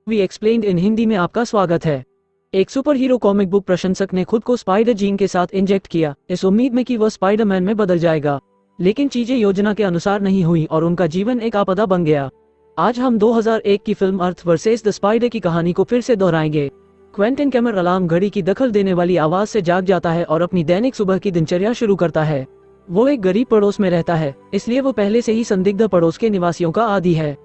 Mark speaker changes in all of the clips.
Speaker 1: We explained इन हिंदी में आपका स्वागत है। एक सुपर हीरो कॉमिक बुक प्रशंसक ने खुद को स्पाइडर जीन के साथ इंजेक्ट किया, इस उम्मीद में कि वह स्पाइडरमैन में बदल जाएगा। लेकिन चीजें योजना के अनुसार नहीं हुई और उनका जीवन एक आपदा बन गया। आज हम 2001 की film earth versus the spider की कहानी को फिर से दोहराएंगे। क्वेंटिन कैमर अलार्म घड़ी की दखल देने वाली आवाज से जाग जाता है और अपनी दैनिक सुबह की दिनचर्या शुरू करता है। वो एक गरीब पड़ोस में रहता है, इसलिए वो पहले से ही संदिग्ध पड़ोस के निवासियों का आदी है।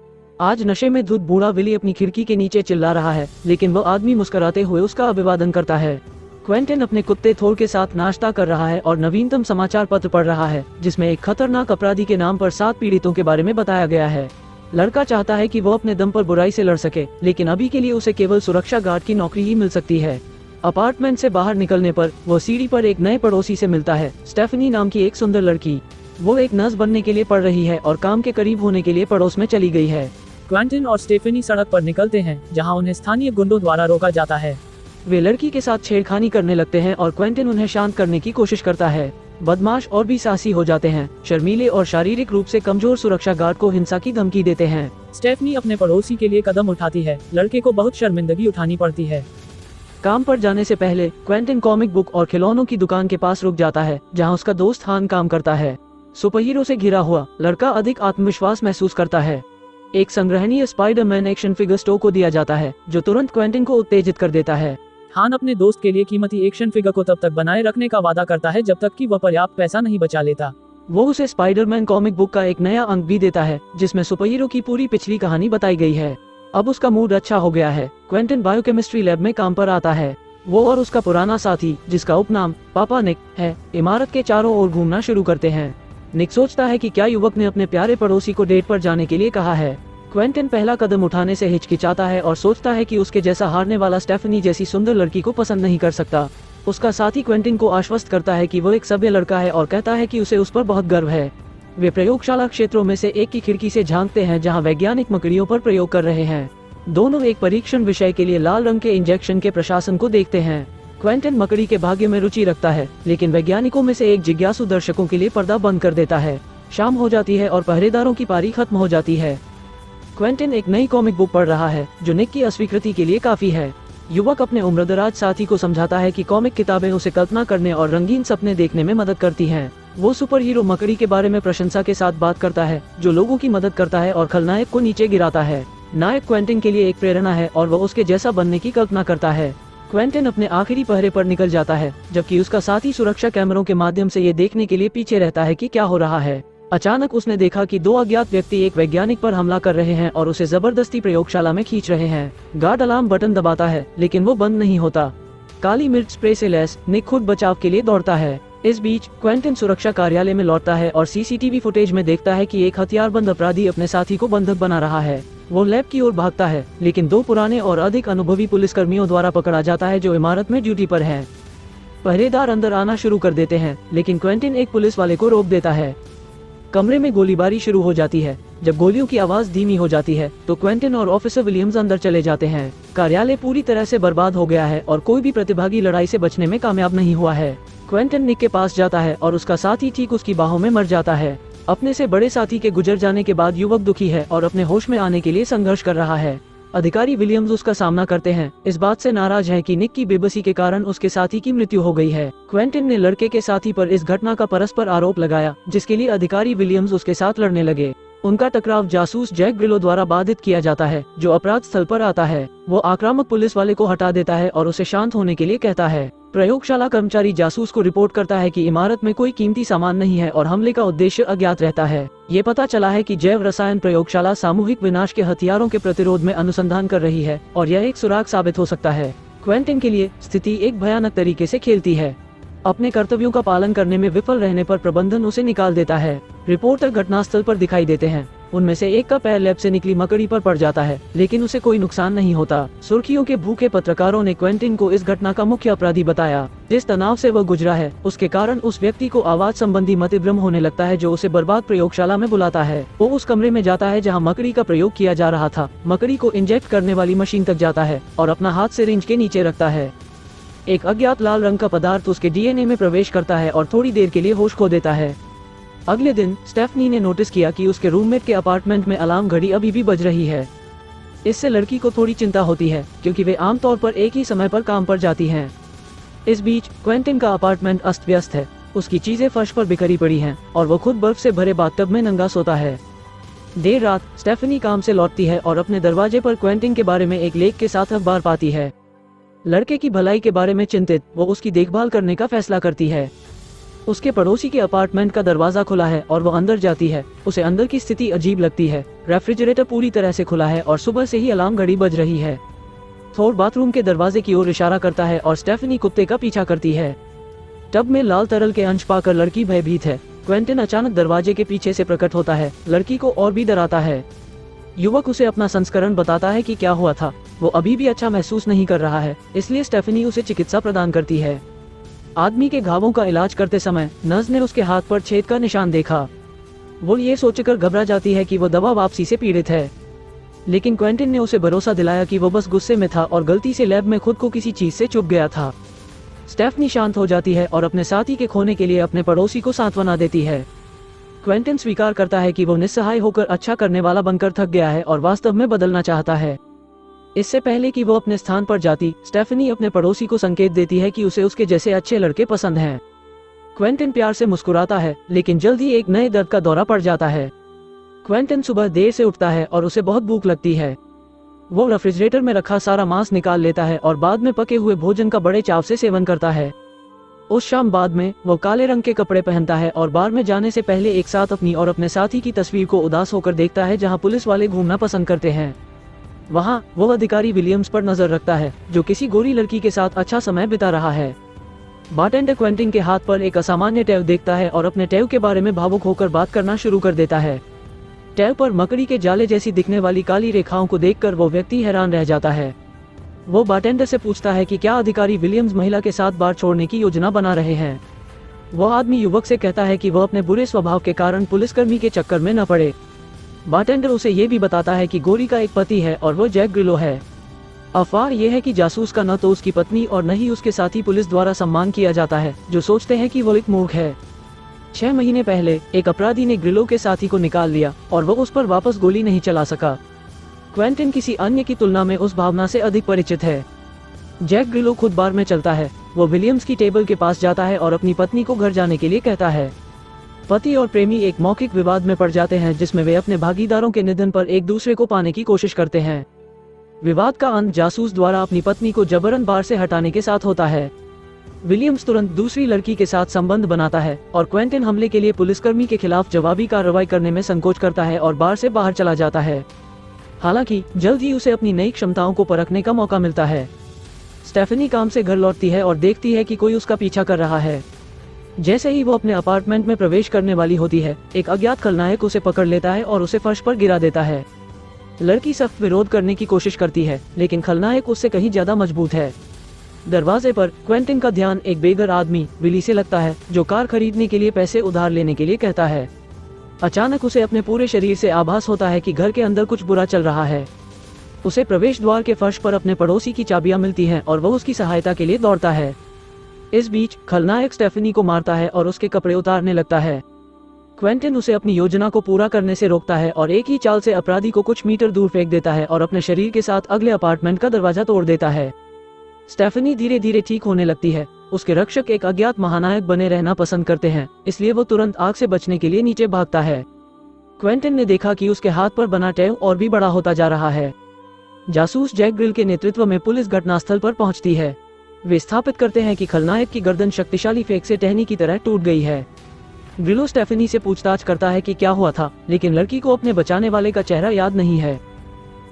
Speaker 1: आज नशे में धुत बूढ़ा विली अपनी खिड़की के नीचे चिल्ला रहा है, लेकिन वो आदमी मुस्कुराते हुए उसका अभिवादन करता है। क्वेंटिन अपने कुत्ते थोर के साथ नाश्ता कर रहा है और नवीनतम समाचार पत्र पढ़ रहा है, जिसमें एक खतरनाक अपराधी के नाम पर 7 पीड़ितों के बारे में बताया गया है। लड़का चाहता है कि वो अपने दम पर बुराई से लड़ सके, लेकिन अभी के लिए उसे केवल सुरक्षा गार्ड की नौकरी ही मिल सकती है। अपार्टमेंट से बाहर निकलने पर वो सीढ़ी पर एक नए पड़ोसी से मिलता है, स्टेफनी नाम की एक सुंदर लड़की। वो एक नर्स बनने के लिए पढ़ रही है और काम के करीब होने के लिए पड़ोस में चली गई है।
Speaker 2: क्वेंटिन और स्टेफनी सड़क पर निकलते हैं, जहां उन्हें स्थानीय गुंडों द्वारा रोका जाता है।
Speaker 1: वे लड़की के साथ छेड़खानी करने लगते हैं और क्वेंटिन उन्हें शांत करने की कोशिश करता है। बदमाश और भी साहसी हो जाते हैं, शर्मीले और शारीरिक रूप से कमजोर सुरक्षा गार्ड को हिंसा की धमकी देते हैं।
Speaker 2: स्टेफनी अपने पड़ोसी के लिए कदम उठाती है, लड़के को बहुत शर्मिंदगी उठानी पड़ती है।
Speaker 1: काम पर जाने से पहले क्वेंटिन कॉमिक बुक और खिलौनों की दुकान के पास रुक जाता है, जहां उसका दोस्त हान काम करता है। सुपरहीरो से घिरा हुआ लड़का अधिक आत्मविश्वास महसूस करता है। एक संग्रहणीय स्पाइडरमैन एक्शन फिगर स्टो को दिया जाता है, जो तुरंत क्वेंटिन को उत्तेजित कर देता है।
Speaker 2: हान अपने दोस्त के लिए कीमती एक्शन फिगर को तब तक बनाए रखने का वादा करता है जब तक कि वह पर्याप्त पैसा नहीं बचा लेता।
Speaker 1: वो उसे स्पाइडरमैन कॉमिक बुक का एक नया अंक भी देता है, जिसमें सुपरहीरो की पूरी पिछली कहानी बताई गई है। अब उसका मूड अच्छा हो गया है। क्वेंटिन बायोकेमिस्ट्री लैब में काम पर आता है। वो और उसका पुराना साथी, जिसका उपनाम पापा निक है, इमारत के चारों ओर घूमना शुरू करते हैं। निक सोचता है कि क्या युवक ने अपने प्यारे पड़ोसी को डेट पर जाने के लिए कहा है। क्वेंटिन पहला कदम उठाने से हिचकिचाता है और सोचता है कि उसके जैसा हारने वाला स्टेफनी जैसी सुंदर लड़की को पसंद नहीं कर सकता। उसका साथी क्वेंटिन को आश्वस्त करता है कि वो एक सभ्य लड़का है और कहता है कि उसे उस पर बहुत गर्व है। वे प्रयोगशाला क्षेत्रों में से एक की खिड़की से झांकते हैं, जहां वैज्ञानिक मकड़ियों पर प्रयोग कर रहे हैं। दोनों एक परीक्षण विषय के लिए लाल रंग के इंजेक्शन के प्रशासन को देखते हैं। क्वेंटिन मकड़ी के भाग्य में रुचि रखता है, लेकिन वैज्ञानिकों में से एक जिज्ञासु दर्शकों के लिए पर्दा बंद कर देता है। शाम हो जाती है और पहरेदारों की पारी खत्म हो जाती है। क्वेंटिन एक नई कॉमिक बुक पढ़ रहा है, जो निक की अस्वीकृति के लिए काफी है। युवक अपने उम्रदराज साथी को समझाता है कि कॉमिक किताबें उसे कल्पना करने और रंगीन सपने देखने में मदद करती हैं। वो सुपर हीरो मकड़ी के बारे में प्रशंसा के साथ बात करता है, जो लोगों की मदद करता है और खलनायक को नीचे गिराता है। नायक क्वेंटिन के लिए एक प्रेरणा है और वह उसके जैसा बनने की कल्पना करता है। क्वेंटिन अपने आखिरी पहरे पर निकल जाता है, जबकि उसका साथी सुरक्षा कैमरों के माध्यम से ये देखने के लिए पीछे रहता है कि क्या हो रहा है। अचानक उसने देखा कि 2 अज्ञात व्यक्ति एक वैज्ञानिक पर हमला कर रहे हैं और उसे जबरदस्ती प्रयोगशाला में खींच रहे हैं। गार्ड अलार्म बटन दबाता है, लेकिन वो बंद नहीं होता। काली मिर्च स्प्रे से लैस निक खुद बचाव के लिए दौड़ता है। इस बीच क्वेंटिन सुरक्षा कार्यालय में लौटता है और सीसीटीवी फुटेज में देखता है कि एक हथियारबंद अपराधी अपने साथी को बंधक बना रहा है। वो लैब की ओर भागता है, लेकिन 2 पुराने और अधिक अनुभवी पुलिसकर्मियों द्वारा पकड़ा जाता है, जो इमारत में ड्यूटी पर हैं। पहरेदार अंदर आना शुरू कर देते हैं, लेकिन क्वेंटिन एक पुलिस वाले को रोक देता है। कमरे में गोलीबारी शुरू हो जाती है। जब गोलियों की आवाज धीमी हो जाती है, तो क्वेंटिन और ऑफिसर विलियम्स अंदर चले जाते हैं। कार्यालय पूरी तरह से बर्बाद हो गया है और कोई भी प्रतिभागी लड़ाई से बचने में कामयाब नहीं हुआ है। क्वेंटिन निक के पास जाता है और उसका साथी ठीक उसकी बाहों में मर जाता है। अपने से बड़े साथी के गुजर जाने के बाद युवक दुखी है और अपने होश में आने के लिए संघर्ष कर रहा है। अधिकारी विलियम्स उसका सामना करते हैं, इस बात से नाराज है कि निक की बेबसी के कारण उसके साथी की मृत्यु हो गई है। क्वेंटिन ने लड़के के साथी पर इस घटना का परस्पर आरोप लगाया, जिसके लिए अधिकारी विलियम्स उसके साथ लड़ने लगे। उनका टकराव जासूस जैक ग्रिलो द्वारा बाधित किया जाता है, जो अपराध स्थल पर आता है। वो आक्रामक पुलिस वाले को हटा देता है और उसे शांत होने के लिए कहता है। प्रयोगशाला कर्मचारी जासूस को रिपोर्ट करता है कि इमारत में कोई कीमती सामान नहीं है और हमले का उद्देश्य अज्ञात रहता है। ये पता चला है कि जैव रसायन प्रयोगशाला सामूहिक विनाश के हथियारों के प्रतिरोध में अनुसंधान कर रही है और यह एक सुराग साबित हो सकता है। क्वेंटिन के लिए स्थिति एक भयानक तरीके से खेलती है। अपने कर्तव्यों का पालन करने में विफल रहने पर प्रबंधन उसे निकाल देता है। रिपोर्टर घटनास्थल पर दिखाई देते हैं। उनमें से एक का पैर लैब से निकली मकड़ी पर पड़ जाता है, लेकिन उसे कोई नुकसान नहीं होता। सुर्खियों के भूखे पत्रकारों ने क्वेंटिन को इस घटना का मुख्य अपराधी बताया। जिस तनाव से वह गुजरा है, उसके कारण उस व्यक्ति को आवाज संबंधी मतिभ्रम होने लगता है, जो उसे बर्बाद प्रयोगशाला में बुलाता है। वो उस कमरे में जाता है जहाँ मकड़ी का प्रयोग किया जा रहा था। मकड़ी को इंजेक्ट करने वाली मशीन तक जाता है और अपना हाथ सिरिंज के नीचे रखता है। एक अज्ञात लाल रंग का पदार्थ उसके डीएनए में प्रवेश करता है और थोड़ी देर के लिए होश खो देता है। अगले दिन स्टेफनी ने नोटिस किया कि उसके रूममेट के अपार्टमेंट में अलार्म घड़ी अभी भी बज रही है। इससे लड़की को थोड़ी चिंता होती है क्योंकि वे आमतौर पर एक ही समय पर काम पर जाती हैं। इस बीच क्वेंटिन का अपार्टमेंट अस्त व्यस्त है। उसकी चीजें फर्श पर बिखरी पड़ी हैं और वो खुद बर्फ से भरे बाथटब में नंगा सोता है। देर रात स्टेफनी काम से लौटती है और अपने दरवाजे पर क्वेंटिन के बारे में एक लेख के साथ अखबार पाती है। लड़के की भलाई के बारे में चिंतित वो उसकी देखभाल करने का फैसला करती है। उसके पड़ोसी के अपार्टमेंट का दरवाजा खुला है और वो अंदर जाती है। उसे अंदर की स्थिति अजीब लगती है। रेफ्रिजरेटर पूरी तरह से खुला है और सुबह से ही अलार्म घड़ी बज रही है। थोर बाथरूम के दरवाजे की ओर इशारा करता है और स्टेफनी कुत्ते का पीछा करती है। टब में लाल तरल के अंश पाकर लड़की भयभीत है। क्वेंटिन अचानक दरवाजे के पीछे से प्रकट होता है, लड़की को और भी डराता है। युवक उसे अपना संस्करण बताता है कि क्या हुआ था। वो अभी भी अच्छा महसूस नहीं कर रहा है, इसलिए स्टेफनी उसे चिकित्सा प्रदान करती है। आदमी के घावों का इलाज करते समय नर्स ने उसके हाथ पर छेद का निशान देखा। वो ये सोचकर घबरा जाती है कि वो दवा वापसी से पीड़ित है, लेकिन क्वेंटिन ने उसे भरोसा दिलाया कि वो बस गुस्से में था और गलती से लैब में खुद को किसी चीज से चुभ गया था। स्टेफनी शांत हो जाती है और अपने साथी के खोने के लिए अपने पड़ोसी को सांत्वना देती है। क्वेंटिन स्वीकार करता है कि वो निस्सहाय होकर अच्छा करने वाला बनकर थक गया है और वास्तव में बदलना चाहता है। इससे पहले कि वो अपने स्थान पर जाती, स्टेफनी अपने पड़ोसी को संकेत देती है कि उसे उसके जैसे अच्छे लड़के पसंद हैं। क्वेंटिन प्यार से मुस्कुराता है, लेकिन जल्द ही एक नए दर्द का दौरा पड़ जाता है। क्वेंटिन सुबह देर से उठता है और उसे बहुत भूख लगती है। वो रेफ्रिजरेटर में रखा सारा मांस निकाल लेता है और बाद में पके हुए भोजन का बड़े चाव से सेवन करता है। उस शाम बाद में वो काले रंग के कपड़े पहनता है और बार में जाने से पहले एक साथ अपनी और अपने साथी की तस्वीर को उदास होकर देखता है जहां पुलिस वाले घूमना पसंद करते हैं। वहां वो अधिकारी विलियम्स पर नजर रखता है, जो किसी गोरी लड़की के साथ अच्छा समय बिता रहा है। बारटेंडर क्वेंटिन के हाथ पर एक असामान्य टैव देखता है और अपने टैव के बारे में भावुक होकर बात करना शुरू कर देता है। टैव पर मकड़ी के जाले जैसी दिखने वाली काली रेखाओं को देखकर वो व्यक्ति हैरान रह जाता है। वो बारटेंडर से पूछता है कि क्या अधिकारी विलियम्स महिला के साथ बार छोड़ने की योजना बना रहे हैं। वो आदमी युवक से कहता है कि वो अपने बुरे स्वभाव के कारण पुलिसकर्मी के चक्कर में न पड़े। बारटेंडर उसे ये भी बताता है कि गोरी का एक पति है और वो जैक ग्रिलो है। अफवाह यह है कि जासूस का न तो उसकी पत्नी और न ही उसके साथी पुलिस द्वारा सम्मान किया जाता है, जो सोचते हैं कि वो एक मूर्ख है। 6 महीने पहले एक अपराधी ने ग्रिलो के साथी को निकाल लिया और वो उस पर वापस गोली नहीं चला सका। क्वेंटिन किसी अन्य की तुलना में उस भावना से अधिक परिचित है। जैक ग्रिलो खुद बार में चलता है। वो विलियम्स की टेबल के पास जाता है और अपनी पत्नी को घर जाने के लिए कहता है। पति और प्रेमी एक मौखिक विवाद में पड़ जाते हैं, जिसमें वे अपने भागीदारों के निधन पर एक दूसरे को पाने की कोशिश करते हैं। विवाद का अंत जासूस द्वारा अपनी पत्नी को जबरन बार से हटाने के साथ होता है। विलियम्स तुरंत दूसरी लड़की के साथ संबंध बनाता है और क्वेंटिन हमले के लिए पुलिसकर्मी के खिलाफ जवाबी कार्रवाई करने में संकोच करता है और बार से बाहर चला जाता है। हालांकि जल्द ही उसे अपनी नई क्षमताओं को परखने का मौका मिलता है। स्टेफनी काम से घर लौटती है और देखती है कि कोई उसका पीछा कर रहा है। जैसे ही वो अपने अपार्टमेंट में प्रवेश करने वाली होती है, एक अज्ञात खलनायक उसे पकड़ लेता है और उसे फर्श पर गिरा देता है। लड़की सख्त विरोध करने की कोशिश करती है, लेकिन खलनायक उससे कहीं ज्यादा मजबूत है। दरवाजे पर क्वेंटिन का ध्यान एक बेघर आदमी विली से लगता है, जो कार खरीदने के लिए पैसे उधार लेने के लिए कहता है। अचानक उसे अपने पूरे शरीर से आभास होता है कि घर के अंदर कुछ बुरा चल रहा है। उसे प्रवेश द्वार के फर्श पर अपने पड़ोसी की चाबियां मिलती हैं और वह उसकी सहायता के लिए दौड़ता है। इस बीच खलनायक स्टेफनी को मारता है और उसके कपड़े उतारने लगता है। क्वेंटिन उसे अपनी योजना को पूरा करने से रोकता है और एक ही चाल से अपराधी को कुछ मीटर दूर फेंक देता है और अपने शरीर के साथ अगले अपार्टमेंट का दरवाजा तोड़ देता है। स्टेफनी धीरे धीरे ठीक होने लगती है। उसके रक्षक एक अज्ञात महानायक बने रहना पसंद करते हैं, इसलिए वो तुरंत आग से बचने के लिए नीचे भागता है। क्वेंटिन ने देखा कि उसके हाथ पर बना टैव और भी बड़ा होता जा रहा है। जासूस जैक ग्रिल के नेतृत्व में पुलिस घटनास्थल पर पहुंचती है। वे स्थापित करते हैं कि खलनायक की गर्दन शक्तिशाली फेंक से टहनी की तरह टूट गई है। ग्रिलो स्टेफनी से पूछताछ करता है कि क्या हुआ था, लेकिन लड़की को अपने बचाने वाले का चेहरा याद नहीं है।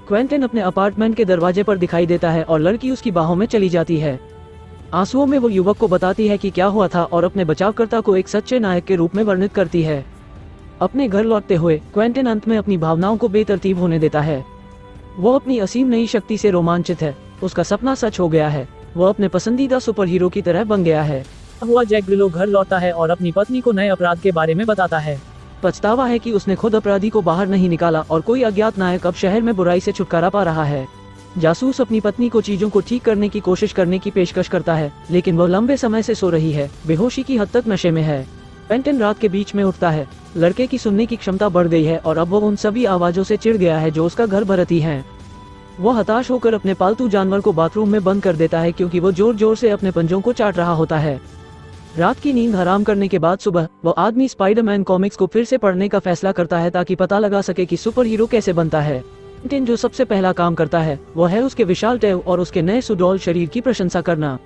Speaker 1: क्वेंटिन अपने अपार्टमेंट के दरवाजे पर दिखाई देता है और लड़की उसकी बाहों में चली जाती है। आंसुओं में वो युवक को बताती है कि क्या हुआ था और अपने बचावकर्ता को एक सच्चे नायक के रूप में वर्णित करती है। अपने घर लौटते हुए क्वेंटिन अंत में अपनी भावनाओं को बेतरतीब होने देता है। वो अपनी असीम नई शक्ति से रोमांचित है। उसका सपना सच हो गया है। वो अपने पसंदीदा सुपर हीरो की तरह बन गया है।
Speaker 2: हुआ जैक ग्रिलो घर लौटता है और अपनी पत्नी को नए अपराध के बारे में बताता है।
Speaker 1: पछतावा है कि उसने खुद अपराधी को बाहर नहीं निकाला और कोई अज्ञात नायक अब शहर में बुराई से छुटकारा पा रहा है। जासूस अपनी पत्नी को चीजों को ठीक करने की कोशिश करने की पेशकश करता है, लेकिन वह लंबे समय से सो रही है, बेहोशी की हद तक नशे में है। क्वेंटिन रात के बीच में उठता है। लड़के की सुनने की क्षमता बढ़ गई है और अब वो उन सभी आवाजों से चिढ़ गया है जो उसका घर भरती हैं। वो हताश होकर अपने पालतू जानवर को बाथरूम में बंद कर देता है क्योंकि वो जोर जोर से अपने पंजों को चाट रहा होता है। रात की नींद हराम करने के बाद सुबह वो आदमी स्पाइडरमैन कॉमिक्स को फिर से पढ़ने का फैसला करता है ताकि पता लगा सके कि सुपर हीरो कैसे बनता है। क्विंटिन जो सबसे पहला काम करता है वो है उसके विशाल टेव और उसके नए सुडौल शरीर की प्रशंसा करना।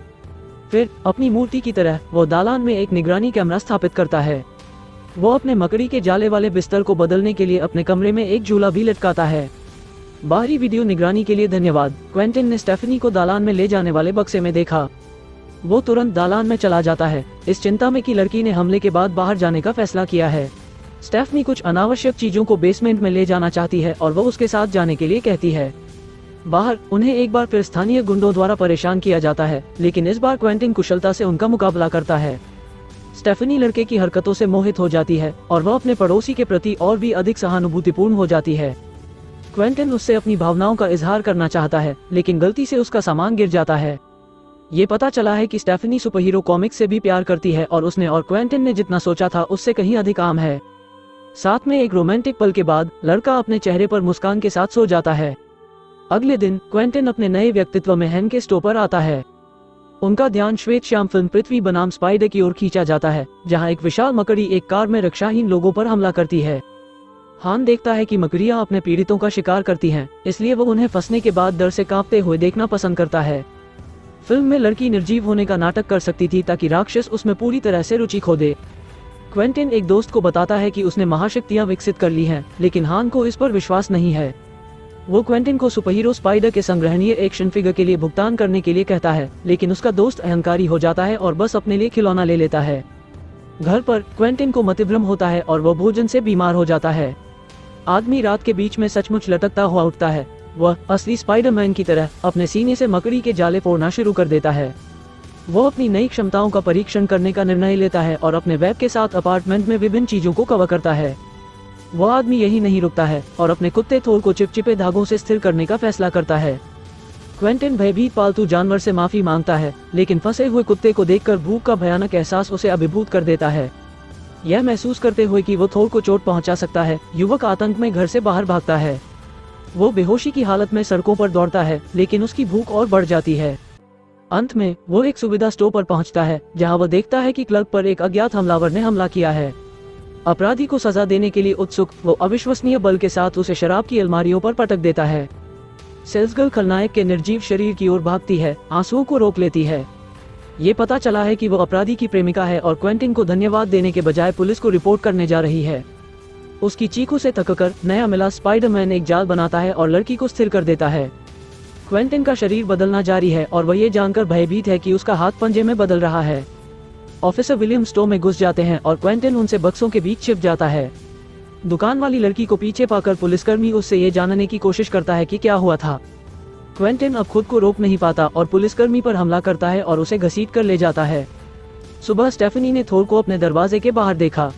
Speaker 1: फिर अपनी मूर्ति की तरह वो दालान में एक निगरानी कैमरा स्थापित करता है। वो अपने मकड़ी के जाले वाले बिस्तर को बदलने के लिए अपने कमरे में एक झूला भी लटकाता है। बाहरी वीडियो निगरानी के लिए धन्यवाद। क्विंटिन ने स्टेफनी को दालान में ले जाने वाले बक्से में देखा। वो तुरंत दालान में चला जाता है, इस चिंता में कि लड़की ने हमले के बाद बाहर जाने का फैसला किया है। स्टेफनी कुछ अनावश्यक चीजों को बेसमेंट में ले जाना चाहती है और वो उसके साथ जाने के लिए कहती है। बाहर उन्हें एक बार फिर स्थानीय गुंडों द्वारा परेशान किया जाता है, लेकिन इस बार क्विंटिन कुशलता से उनका मुकाबला करता है। स्टेफनी लड़के की हरकतों से मोहित हो जाती है और वह अपने पड़ोसी के प्रति और भी अधिक सहानुभूतिपूर्ण हो जाती है। क्विंटिन उससे अपनी भावनाओं का इजहार करना चाहता है, लेकिन गलती से उसका सामान गिर जाता है। ये पता चला है कि स्टेफनी सुपरहीरो कॉमिक्स से भी प्यार करती है और उसने और क्विंटिन ने जितना सोचा था उससे कहीं अधिक आम है। साथ में एक रोमांटिक पल के बाद लड़का अपने चेहरे पर मुस्कान के साथ सो जाता है। अगले दिन क्विंटिन अपने नए व्यक्तित्व में हैन के स्टोव पर आता है। उनका ध्यान श्वेत श्याम फिल्म पृथ्वी बनाम स्पाइडर की ओर खींचा जाता है, जहां एक विशाल मकड़ी एक कार में रक्षाहीन लोगों पर हमला करती है। हान देखता है कि मकड़ियां अपने पीड़ितों का शिकार करती हैं, इसलिए वो उन्हें फंसने के बाद डर से कांपते हुए देखना पसंद करता है। फिल्म में लड़की निर्जीव होने का नाटक कर सकती थी ताकि राक्षस उसमें पूरी तरह से रुचि खो दे। क्विंटिन एक दोस्त को बताता है कि उसने महाशक्तियां विकसित कर ली हैं, लेकिन हान को इस पर विश्वास नहीं है। वो क्विंटिन को सुपरहीरो स्पाइडर के संग्रहणीय एक्शन फिगर के लिए भुगतान करने के लिए कहता है, लेकिन उसका दोस्त अहंकारी हो जाता है और बस अपने लिए खिलौना ले लेता है। घर पर क्विंटिन को मतिभ्रम होता है और वह भोजन से बीमार हो जाता है। आदमी रात के बीच में सचमुच लटकता हुआ उठता है। वह असली स्पाइडरमैन की तरह अपने सीने से मकड़ी के जाले फोड़ना शुरू कर देता है। वो अपनी नई क्षमताओं का परीक्षण करने का निर्णय लेता है और अपने वेब के साथ अपार्टमेंट में विभिन्न चीजों को कवर करता है। वह आदमी यही नहीं रुकता है और अपने कुत्ते थोर को चिपचिपे धागों से स्थिर करने का फैसला करता है। क्विंटिन भयभीत पालतू जानवर से माफी मांगता है, लेकिन फंसे हुए कुत्ते को देखकर भूख का भयानक एहसास उसे अभिभूत कर देता है। यह महसूस करते हुए कि वो थोर को चोट पहुंचा सकता है, युवक आतंक में घर से बाहर भागता है। वो बेहोशी की हालत में सड़कों पर दौड़ता है, लेकिन उसकी भूख और बढ़ जाती है। अंत में वो एक सुविधा स्टोर पर पहुंचता है, जहां वो देखता है कि क्लर्क पर एक अज्ञात हमलावर ने हमला किया है। अपराधी को सजा देने के लिए उत्सुक वो अविश्वसनीय बल के साथ उसे शराब की अलमारियों पर पटक देता है। सेल्सगर्ल खलनायक के निर्जीव शरीर की ओर भागती है, आंसुओं को रोक लेती है। ये पता चला है कि वो अपराधी की प्रेमिका है और क्विंटिन को धन्यवाद देने के बजाय पुलिस को रिपोर्ट करने जा रही है। उसकी चीखों से थककर नया मिला स्पाइडरमैन एक जाल बनाता है और लड़की को स्थिर कर देता है। क्विंटिन का शरीर बदलना जारी है और वह ये जानकर भयभीत है कि उसका हाथ पंजे में बदल रहा है। ऑफिसर विलियम स्टोर में घुस जाते हैं और क्विंटिन उनसे बक्सों के बीच छिप जाता है। दुकान वाली लड़की को पीछे पाकर पुलिसकर्मी उससे ये जानने की कोशिश करता है कि क्या हुआ था। क्विंटिन अब खुद को रोक नहीं पाता और पुलिसकर्मी पर हमला करता है और उसे घसीट कर ले जाता है। सुबह स्टेफनी ने थोर को अपने दरवाजे के बाहर देखा।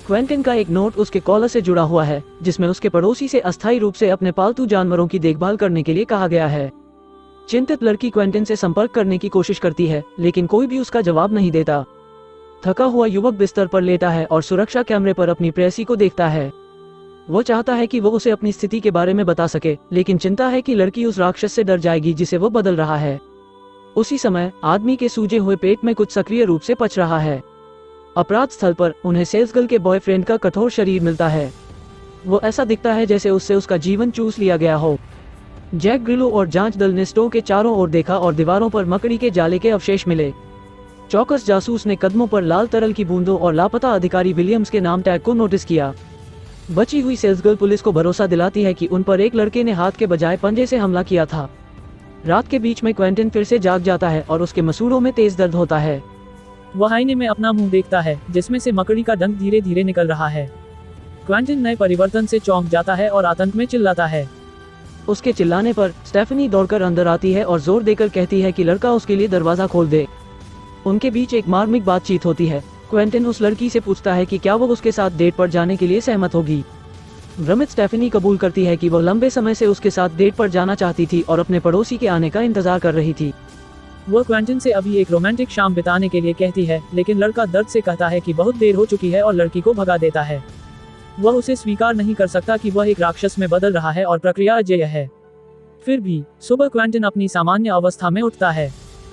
Speaker 1: क्विंटिन का एक नोट उसके कॉलर से जुड़ा हुआ है, जिसमें उसके पड़ोसी से अस्थायी रूप से अपने पालतू जानवरों की देखभाल करने के लिए कहा गया है। चिंतित लड़की क्विंटिन से संपर्क करने की कोशिश करती है, लेकिन कोई भी उसका जवाब नहीं देता। थका हुआ युवक बिस्तर पर लेटा है और सुरक्षा कैमरे पर अपनी प्रेयसी को देखता है। वो चाहता है कि वो उसे अपनी स्थिति के बारे में बता सके, लेकिन चिंता है कि लड़की उस राक्षस से डर जाएगी जिसे वो बदल रहा है। उसी समय आदमी के सूजे हुए पेट में कुछ सक्रिय रूप से पच रहा है। अपराध स्थल पर उन्हें सेल्सगर्ल के बॉयफ्रेंड का कठोर शरीर मिलता है। वो ऐसा दिखता है जैसे उससे उसका जीवन चूस लिया गया हो। जैक ग्रिलो और जांच दल ने स्टोर के चारों ओर देखा और दीवारों पर मकड़ी के जाले के अवशेष मिले। चौकस जासूस ने कदमों पर लाल तरल की बूंदों और लापता अधिकारी विलियम्स के नाम टैग को नोटिस किया। बची हुई सेल्सगर्ल पुलिस को भरोसा दिलाती है कि उन पर एक लड़के ने हाथ के बजाय पंजे से हमला किया था। रात के बीच में क्विंटिन फिर से जाग जाता है और उसके मसूड़ों में तेज दर्द होता है।
Speaker 2: वह आईने में अपना मुंह देखता है, जिसमें से मकड़ी का डंक धीरे धीरे निकल रहा है। क्विंटिन नए परिवर्तन से चौंक जाता है और आतंक में चिल्लाता है।
Speaker 1: उसके चिल्लाने पर स्टेफनी दौड़कर अंदर आती है और जोर देकर कहती है कि लड़का उसके लिए दरवाजा खोल दे। उनके बीच एक मार्मिक बातचीत होती है। क्विंटिन उस लड़की से पूछता है कि क्या वो उसके साथ डेट पर जाने के लिए सहमत होगी। भ्रमित स्टेफनी कबूल करती है कि वह लंबे समय से उसके साथ डेट पर जाना चाहती थी और अपने पड़ोसी के आने का इंतजार कर रही थी।
Speaker 2: वह क्विंटिन से अभी एक रोमांटिक शाम बिताने के लिए कहती है, लेकिन लड़का दर्द से कहता है कि बहुत देर हो चुकी है और लड़की को भगा देता है। वह उसे स्वीकार नहीं कर सकता कि वह एक राक्षस में बदल रहा है और प्रक्रिया अजेय है। फिर भी सुबह क्वेंटिन अपनी सामान्य अवस्था में उठता है।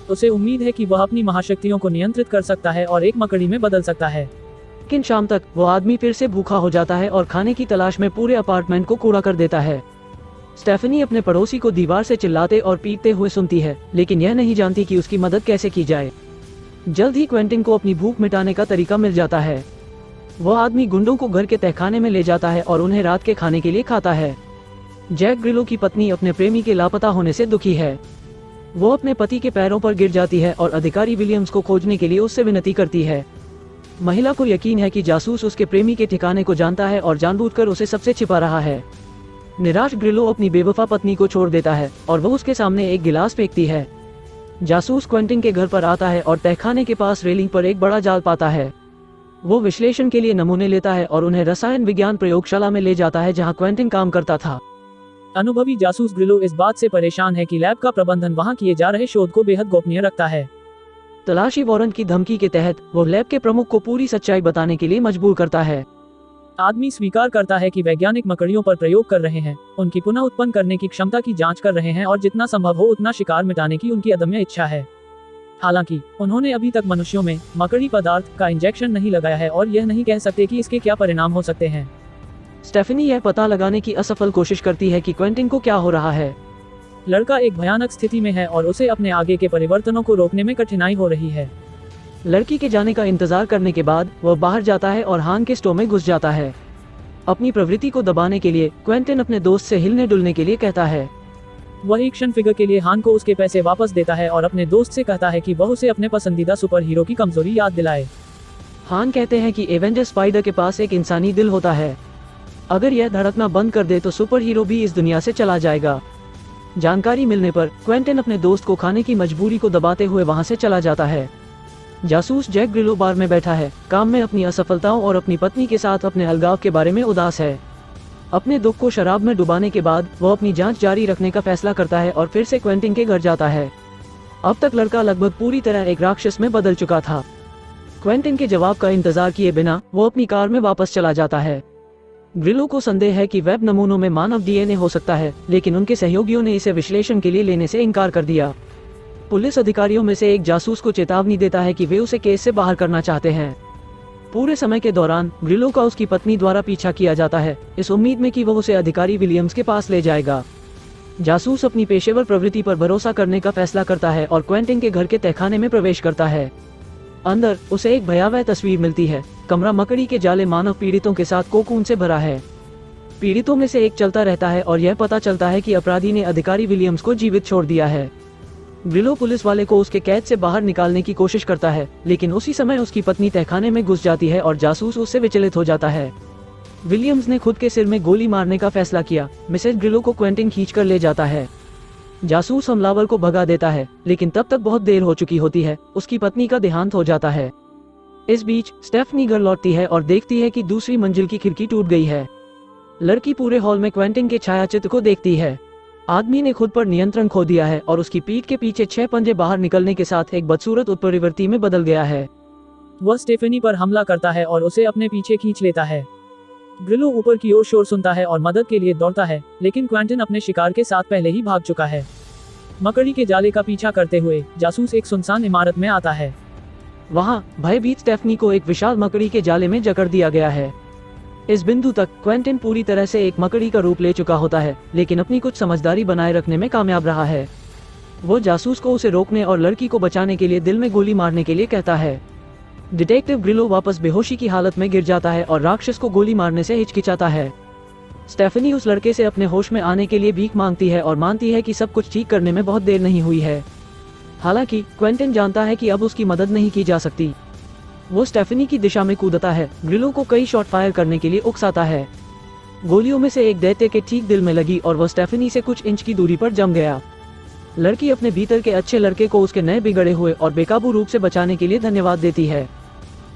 Speaker 2: उसे उम्मीद है कि वह अपनी महाशक्तियों को नियंत्रित कर सकता है और एक मकड़ी में बदल सकता है।
Speaker 1: लेकिन शाम तक वो आदमी फिर से भूखा हो जाता है और खाने की तलाश में पूरे अपार्टमेंट को कूड़ा कर देता है। स्टेफनी अपने पड़ोसी को दीवार से चिल्लाते और पीटते हुए सुनती है, लेकिन यह नहीं जानती कि उसकी मदद कैसे की जाए। जल्द ही क्वेंटिन को अपनी भूख मिटाने का तरीका मिल जाता है। वह आदमी गुंडों को घर के तहखाने में ले जाता है और उन्हें रात के खाने के लिए खाता है। जैक ग्रिलो की पत्नी अपने प्रेमी के लापता होने से दुखी है। वो अपने पति के पैरों पर गिर जाती है और अधिकारी विलियम्स को खोजने के लिए उससे विनती करती है। महिला को यकीन है कि जासूस उसके प्रेमी के ठिकाने को जानता है और जानबूझकर उसे सबसे छिपा रहा है। निराश ग्रिलो अपनी बेवफा पत्नी को छोड़ देता है और वह उसके सामने एक गिलास फेंकती है। जासूस क्वेंटिन के घर पर आता है और तहखाने के पास रेलिंग पर एक बड़ा जाल पाता है। वो विश्लेषण के लिए नमूने लेता है और उन्हें रसायन विज्ञान प्रयोगशाला में ले जाता है जहां क्वेंटिन काम करता था।
Speaker 2: अनुभवी जासूस ग्रिलो इस बात से परेशान है कि लैब का प्रबंधन वहां किए जा रहे शोध को बेहद गोपनीय रखता है।
Speaker 1: तलाशी वारंट की धमकी के तहत वो लैब के प्रमुख को पूरी सच्चाई बताने के लिए मजबूर करता है।
Speaker 2: आदमी स्वीकार करता है कि वैज्ञानिक मकड़ियों पर प्रयोग कर रहे हैं, उनकी पुनः उत्पन्न करने की क्षमता की जांच कर रहे हैं और जितना संभव हो उतना शिकार मिटाने की उनकी अदम्य इच्छा है। हालांकि उन्होंने अभी तक मनुष्यों में मकड़ी पदार्थ का इंजेक्शन नहीं लगाया है और यह नहीं कह सकते कि इसके क्या परिणाम हो सकते हैं।
Speaker 1: स्टेफनी यह पता लगाने की असफल कोशिश करती है कि क्वेंटिन को क्या हो रहा है।
Speaker 2: लड़का एक भयानक स्थिति में है और उसे अपने आगे के परिवर्तनों को रोकने में कठिनाई हो रही है।
Speaker 1: लड़की के जाने का इंतजार करने के बाद वह बाहर जाता है और हान के स्टोव में घुस जाता है। अपनी प्रवृत्ति को दबाने के लिए क्वेंटिन अपने दोस्त से हिलने डुलने के लिए कहता है।
Speaker 2: वह एक्शन फिगर के लिए हान को उसके पैसे वापस देता है और अपने दोस्त से कहता है कि वह उसे अपने पसंदीदा सुपर हीरो की कमजोरी याद दिलाए।
Speaker 1: हान कहते हैं कि एवेंजर स्पाइडर के पास एक इंसानी दिल होता है। अगर यह धड़कना बंद कर दे तो सुपर हीरो भी इस दुनिया से चला जाएगा। जानकारी मिलने पर क्वेंटिन अपने दोस्त को खाने की मजबूरी को दबाते हुए वहां से चला जाता है। जासूस जैक ग्रिलो बार में बैठा है, काम में अपनी असफलताओं और अपनी पत्नी के साथ अपने अलगाव के बारे में उदास है। अपने दुख को शराब में डुबाने के बाद वह अपनी जांच जारी रखने का फैसला करता है और फिर से क्वेंटिन के घर जाता है। अब तक लड़का लगभग पूरी तरह एक राक्षस में बदल चुका था। क्वेंटिन के जवाब का इंतजार किए बिना वो अपनी कार में वापस चला जाता है। ग्रिलो को संदेह है कि वेब नमूनों में मानव डीएनए हो सकता है, लेकिन उनके सहयोगियों ने इसे विश्लेषण के लिए लेने से इनकार कर दिया। पुलिस अधिकारियों में से एक जासूस को चेतावनी देता है कि वे उसे केस से बाहर करना चाहते हैं। पूरे समय के दौरान ग्रिलो का उसकी पत्नी द्वारा पीछा किया जाता है, इस उम्मीद में कि वह उसे अधिकारी विलियम्स के पास ले जाएगा। जासूस अपनी पेशेवर प्रवृत्ति पर भरोसा करने का फैसला करता है और क्वेंटिन के घर के तहखाने में प्रवेश करता है। अंदर उसे एक भयावह तस्वीर मिलती है। कमरा मकड़ी के जाले मानव पीड़ितों के साथ कोकून से भरा है। पीड़ितों में से एक चलता रहता है और यह पता चलता है कि अपराधी ने अधिकारी विलियम्स को जीवित छोड़ दिया है। ग्रिलो पुलिस वाले को उसके कैद से बाहर निकालने की कोशिश करता है, लेकिन उसी समय उसकी पत्नी तहखाने में घुस जाती है और जासूस उससे विचलित हो जाता है। विलियम्स ने खुद के सिर में गोली मारने का फैसला किया। मिसेज ग्रिलो को क्वेंटिन खींचकर ले जाता है। जासूस हमलावर को भगा देता है, लेकिन तब तक बहुत देर हो चुकी होती है। उसकी पत्नी का देहांत हो जाता है। इस बीच स्टेफनी घर लौटती है और देखती है कि दूसरी मंजिल की खिड़की टूट गई है। लड़की पूरे हॉल में क्वेंटिन के छायाचित्र को देखती है। आदमी ने खुद पर नियंत्रण खो दिया है और उसकी पीठ के पीछे 6 पंजे बाहर निकलने के साथ एक बदसूरत उत्परिवर्ती में बदल गया है।
Speaker 2: वह स्टेफनी पर हमला करता है और उसे अपने पीछे खींच लेता है। ग्रिलो ऊपर की ओर शोर सुनता है और मदद के लिए दौड़ता है, लेकिन क्वेंटिन अपने शिकार के साथ पहले ही भाग चुका है। मकड़ी के जाले का पीछा करते हुए जासूस एक सुनसान इमारत में आता है।
Speaker 1: वहाँ भयभीत स्टेफनी को एक विशाल मकड़ी के जाले में जकड़ दिया गया है। इस बिंदु तक क्वेंटिन पूरी तरह से एक मकड़ी का रूप ले चुका होता है, लेकिन अपनी कुछ समझदारी बनाए रखने में कामयाब रहा है। वो जासूस को उसे रोकने और लड़की को बचाने के लिए दिल में गोली मारने के लिए कहता है। डिटेक्टिव ग्रिलो वापस बेहोशी की हालत में गिर जाता है और राक्षस को गोली मारने से हिचकिचाता है। स्टेफनी उस लड़के से अपने होश में आने के लिए भीख मांगती है और मानती है कि सब कुछ ठीक करने में बहुत देर नहीं हुई है। हालांकि क्वेंटिन जानता है कि अब उसकी मदद नहीं की जा सकती। वो स्टेफनी की दिशा में कूदता है, ग्रिलो को कई शॉट फायर करने के लिए उकसाता है। गोलियों में से एक दैत्य के ठीक दिल में लगी और वह स्टेफनी से कुछ इंच की दूरी पर जम गया। लड़की अपने भीतर के अच्छे लड़के को उसके नए बिगड़े हुए और बेकाबू रूप से बचाने के लिए धन्यवाद देती है।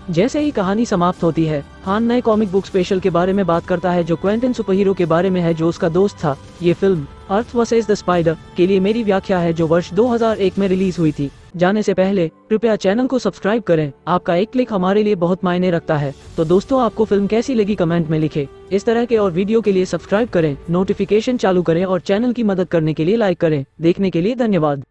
Speaker 1: जैसे ही कहानी समाप्त होती है, हान नए कॉमिक बुक स्पेशल के बारे में बात करता है जो क्वेंटिन सुपरहीरो के बारे में है जो उसका दोस्त था। ये film earth versus the spider के लिए मेरी व्याख्या है जो वर्ष 2001 में रिलीज हुई थी। जाने से पहले कृपया चैनल को सब्सक्राइब करें, आपका एक क्लिक हमारे लिए बहुत मायने रखता है। तो दोस्तों, आपको फिल्म कैसी लगी कमेंट में लिखें। इस तरह के और वीडियो के लिए सब्सक्राइब करें, नोटिफिकेशन चालू करें और चैनल की मदद करने के लिए लाइक करें। देखने के लिए धन्यवाद।